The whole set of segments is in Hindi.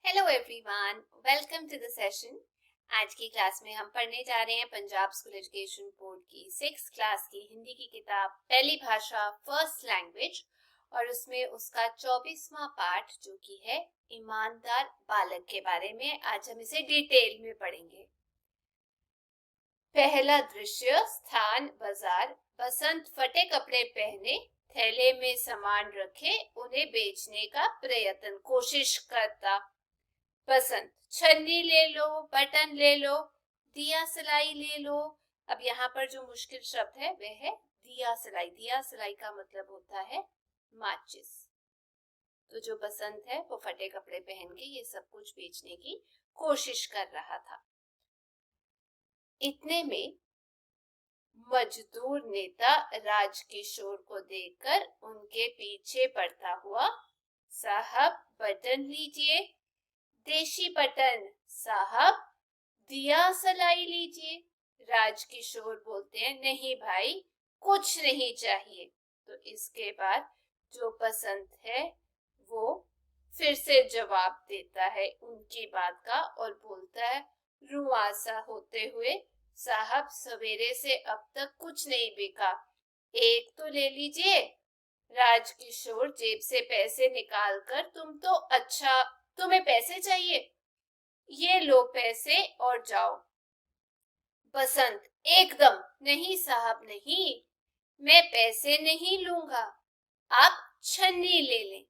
Hello everyone, welcome to the session. आज की क्लास में हम पढ़ने जा रहे हैं पंजाब स्कूल एजुकेशन बोर्ड की 6th क्लास की हिंदी की किताब पहली भाषा फर्स्ट लैंग्वेज, और उसमें उसका 24वां पाठ जो कि है ईमानदार बालक के बारे में। आज हम इसे डिटेल में पढ़ेंगे। पहला दृश्य, स्थान बाजार। बसंत फटे कपड़े पहने, थैले में सामान रखे, उन्हें बेचने का प्रयत्न कोशिश करता। बसंत, छन्नी ले लो, बटन ले लो, दिया सलाई ले लो। अब यहाँ पर जो मुश्किल शब्द है वह है दिया सलाई। दिया सलाई का मतलब होता है माचिस। तो जो बसंत है वो फटे कपड़े पहन के ये सब कुछ बेचने की कोशिश कर रहा था। इतने में मजदूर नेता राजकिशोर को देखकर उनके पीछे पड़ता हुआ, साहब बटन लीजिए। देशी बटन साहब, दिया सलाई लीजिए। राजकिशोर बोलते हैं, नहीं भाई, कुछ नहीं चाहिए। तो इसके बाद जो बसंत है वो फिर से जवाब देता है उनकी बात का और बोलता है रुआसा होते हुए, साहब सवेरे से अब तक कुछ नहीं बिका, एक तो ले लीजिए। राजकिशोर जेब से पैसे निकालकर, तुम्हें पैसे चाहिए, ये लो पैसे और जाओ। बसंत, एकदम नहीं साहब नहीं, मैं पैसे नहीं लूंगा, आप छन्नी ले लें।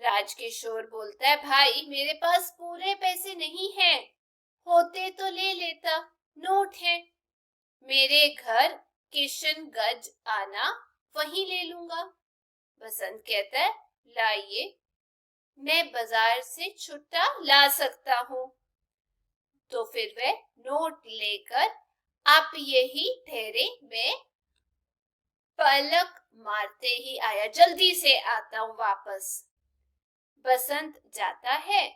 राजकिशोर बोलता है, भाई मेरे पास पूरे पैसे नहीं हैं, होते तो ले लेता, नोट है। मेरे घर किशनगंज आना, वहीं ले लूंगा। बसंत कहता है, लाइए, मैं बाजार से छुट्टा ला सकता हूँ। तो फिर वह नोट लेकर, आप यही ठहरे, मैं पलक मारते ही आया, जल्दी से आता हूँ वापस। बसंत जाता है।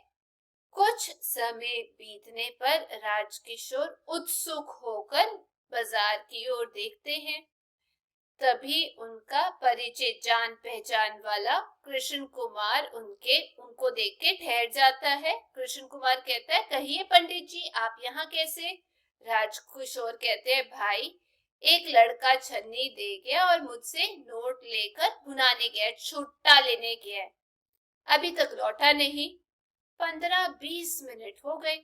कुछ समय बीतने पर राजकिशोर उत्सुक होकर बाजार की ओर देखते हैं। तभी उनका परिचित जान पहचान वाला कृष्ण कुमार उनको देख के ठहर जाता है। कृष्ण कुमार कहता है, कहिए पंडित जी, आप यहाँ कैसे? राजकिशोर कहते हैं, भाई एक लड़का छन्नी दे गया और मुझसे नोट लेकर भुनाने गया, छुट्टा लेने गया है, अभी तक लौटा नहीं। 15-20 मिनट हो गए।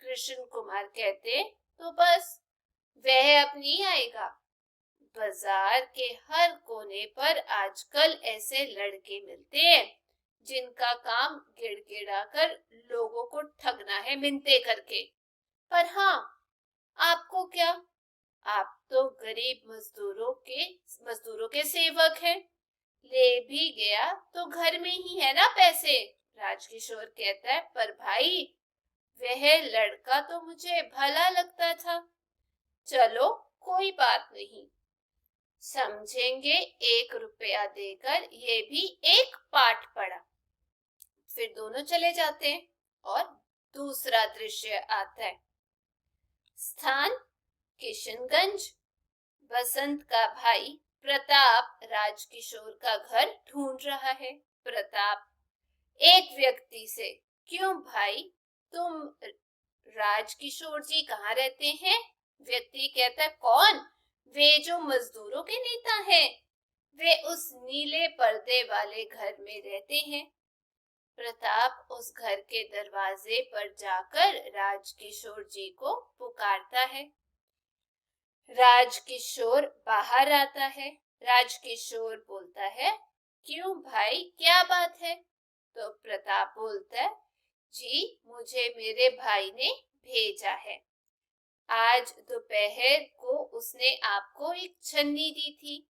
कृष्ण कुमार कहते, तो बस वह अब नहीं आएगा। बाजार के हर कोने पर आजकल ऐसे लड़के मिलते हैं जिनका काम गिड़गिड़ा कर लोगों को ठगना है, मिन्नतें करके। पर हाँ, आपको क्या, आप तो गरीब मजदूरों के सेवक हैं। ले भी गया तो घर में ही है ना पैसे। राजकिशोर कहता है, पर भाई वह लड़का तो मुझे भला लगता था। चलो कोई बात नहीं, समझेंगे, 1 रुपया देकर ये भी एक पाठ पढ़ा। फिर दोनों चले जाते हैं और दूसरा दृश्य आता है। स्थान किशनगंज। बसंत का भाई प्रताप राजकिशोर का घर ढूंढ रहा है। प्रताप एक व्यक्ति से, क्यों भाई, तुम राजकिशोर जी कहाँ रहते हैं? व्यक्ति कहता है, कौन? वे जो मजदूरों के नेता हैं, वे उस नीले पर्दे वाले घर में रहते हैं। प्रताप उस घर के दरवाजे पर जाकर राजकिशोर जी को पुकारता है। राजकिशोर बाहर आता है। राजकिशोर बोलता है, क्यों भाई, क्या बात है? तो प्रताप बोलता है, जी मुझे मेरे भाई ने भेजा है। आज दोपहर को उसने आपको एक छन्नी दी थी,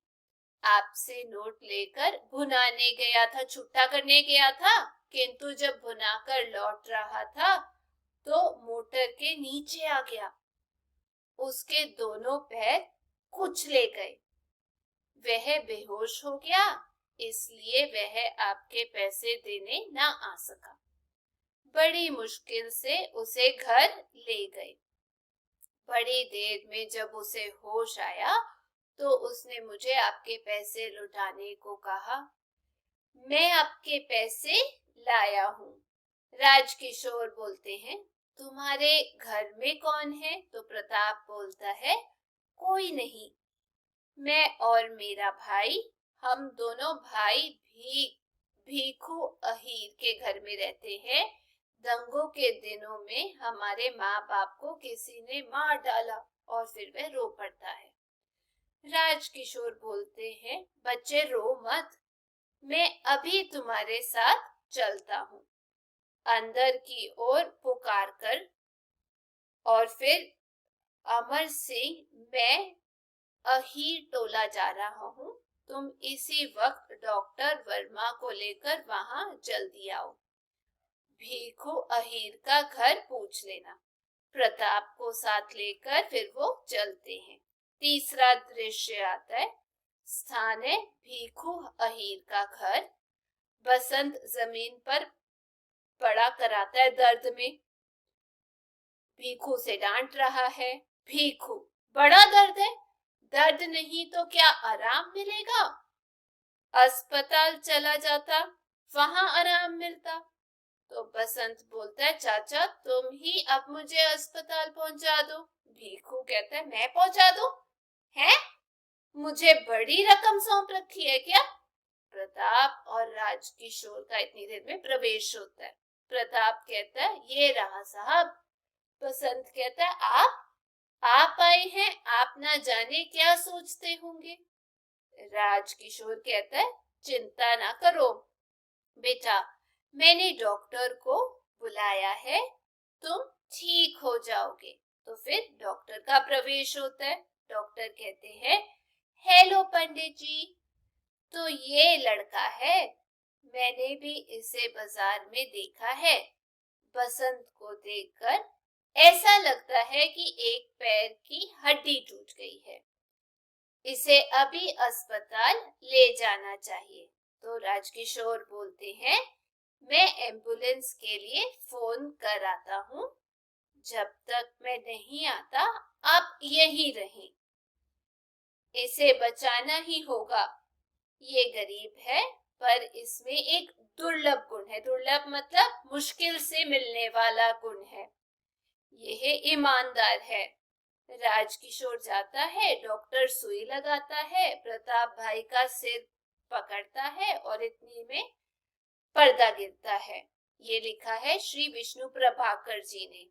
आपसे नोट लेकर भुनाने गया था, छुट्टा करने गया था, किंतु जब भुनाकर लौट रहा था तो मोटर के नीचे आ गया, उसके दोनों पैर कुचले गए, वह बेहोश हो गया, इसलिए वह आपके पैसे देने ना आ सका। बड़ी मुश्किल से उसे घर ले गए। बड़ी देर में जब उसे होश आया तो उसने मुझे आपके पैसे लौटाने को कहा। मैं आपके पैसे लाया हूँ, राजकिशोर बोलते हैं, तुम्हारे घर में कौन है? तो प्रताप बोलता है, कोई नहीं, मैं और मेरा भाई, हम दोनों भाई भी भीखू अहीर के घर में रहते हैं। दंगों के दिनों में हमारे माँ बाप को किसी ने मार डाला और फिर वह रो पड़ता है। राजकिशोर बोलते हैं, बच्चे रो मत, मैं अभी तुम्हारे साथ चलता हूँ। अंदर की ओर पुकार कर और फिर अमर सिंह, मैं अहीर टोला जा रहा हूँ, तुम इसी वक्त डॉक्टर वर्मा को लेकर वहां जल्दी आओ। भीखू अहीर का घर पूछ लेना। प्रताप को साथ लेकर फिर वो चलते हैं। तीसरा दृश्य आता है। स्थान है भीखू अहीर का घर। बसंत जमीन पर पड़ा कराता है दर्द में। भीखू से डांट रहा है, भीखू बड़ा दर्द है, दर्द नहीं तो क्या आराम मिलेगा? अस्पताल चला जाता, वहां आराम मिलता। तो बसंत बोलता है, चाचा तुम ही अब मुझे अस्पताल पहुंचा दो। भीखू कहता है, मैं पहुंचा दूं? है मुझे बड़ी रकम सौंप रखी है क्या? प्रताप और राजकिशोर का इतनी देर में प्रवेश होता है। प्रताप कहता है, ये रहा साहब। बसंत कहता है, आप आए हैं, आप ना जाने क्या सोचते होंगे। राजकिशोर कहता है, चिंता ना करो बेटा, मैंने डॉक्टर को बुलाया है, तुम ठीक हो जाओगे। तो फिर डॉक्टर का प्रवेश होता है। डॉक्टर कहते हैं, हेलो पंडित जी, तो ये लड़का है, मैंने भी इसे बाजार में देखा है। बसंत को देखकर ऐसा लगता है कि एक पैर की हड्डी टूट गई है, इसे अभी अस्पताल ले जाना चाहिए। तो राजकिशोर बोलते हैं, मैं एम्बुलेंस के लिए फोन कराता हूँ, जब तक मैं नहीं आता आप यहीं रहें, इसे बचाना ही होगा। ये गरीब है पर इसमें एक दुर्लभ गुण है। दुर्लभ मतलब मुश्किल से मिलने वाला गुण है। यह ईमानदार है। राजकिशोर जाता है, डॉक्टर सुई लगाता है, प्रताप भाई का सिर पकड़ता है और इतनी में पर्दा गिरता है। ये लिखा है श्री विष्णु प्रभाकर जी ने।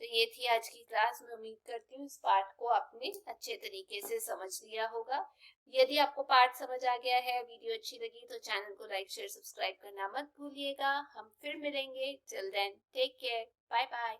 तो ये थी आज की क्लास। मैं उम्मीद करती हूँ इस पाठ को आपने अच्छे तरीके से समझ लिया होगा। यदि आपको पाठ समझ आ गया है, वीडियो अच्छी लगी, तो चैनल को लाइक शेयर सब्सक्राइब करना मत भूलिएगा। हम फिर मिलेंगे। Till then take care, bye bye.